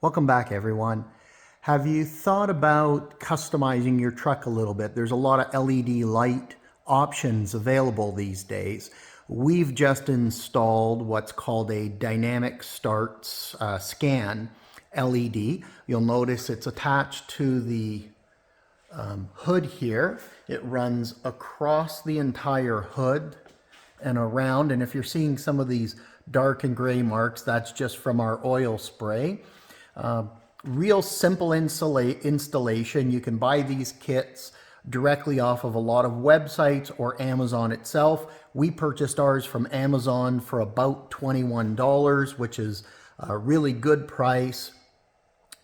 Welcome back, everyone. Have you thought about customizing your truck a little bit? There's a lot of LED light options available these days. We've just installed what's called a dynamic starts scan LED. You'll notice it's attached to the hood here. It runs across the entire hood and around, and if you're seeing some of these dark and gray marks, that's just from our oil spray. Real simple installation. You can buy these kits directly off of a lot of websites or Amazon itself. We purchased ours from Amazon for about $21, which is a really good price.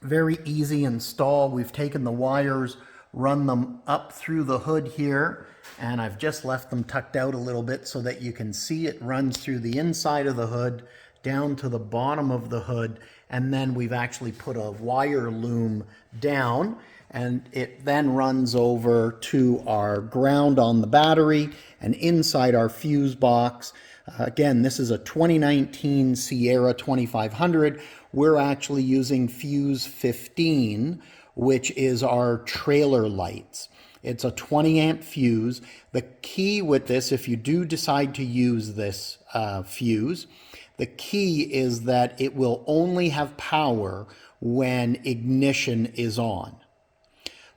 Very easy install. We've taken the wires, run them up through the hood here, and I've just left them tucked out a little bit so that you can see it runs through the inside of the hood down to the bottom of the hood, and then we've actually put a wire loom down, and it then runs over to our ground on the battery and inside our fuse box. Again, this is a 2019 Sierra 2500. We're actually using fuse 15, which is our trailer lights. It's a 20 amp fuse. The key with this, if you do decide to use this fuse, the key is that it will only have power when ignition is on.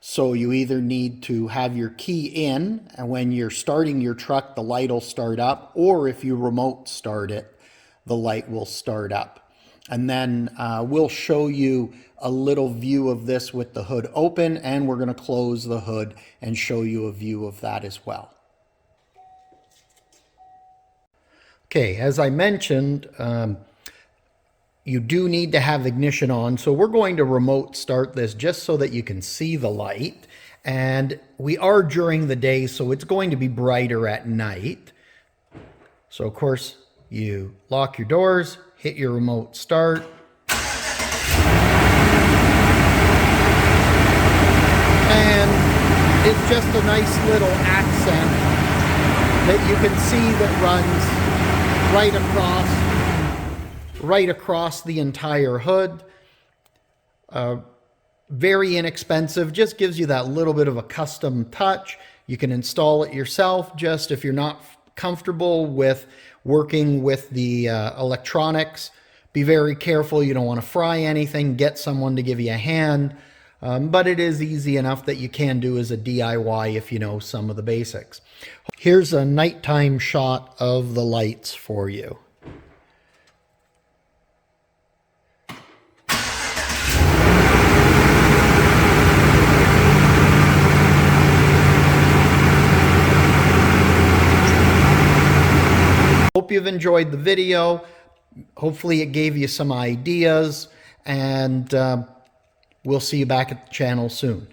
So you either need to have your key in, and when you're starting your truck, the light will start up, or if you remote start it, the light will start up. And then we'll show you a little view of this with the hood open, and we're going to close the hood and show you a view of that as well. Okay, as I mentioned, you do need to have ignition on, so we're going to remote start this just so that you can see the light. And we are during the day, so it's going to be brighter at night. So of course, you lock your doors, hit your remote start. And it's just a nice little accent that you can see that runs right across the entire hood. Very inexpensive, just gives you that little bit of a custom touch. You can install it yourself, just if you're not comfortable with working with the electronics. Be very careful, you don't want to fry anything. Get someone to give you a hand. But it is easy enough that you can do as a DIY if you know some of the basics. Here's a nighttime shot of the lights for you. Hope you've enjoyed the video. Hopefully it gave you some ideas, and we'll see you back at the channel soon.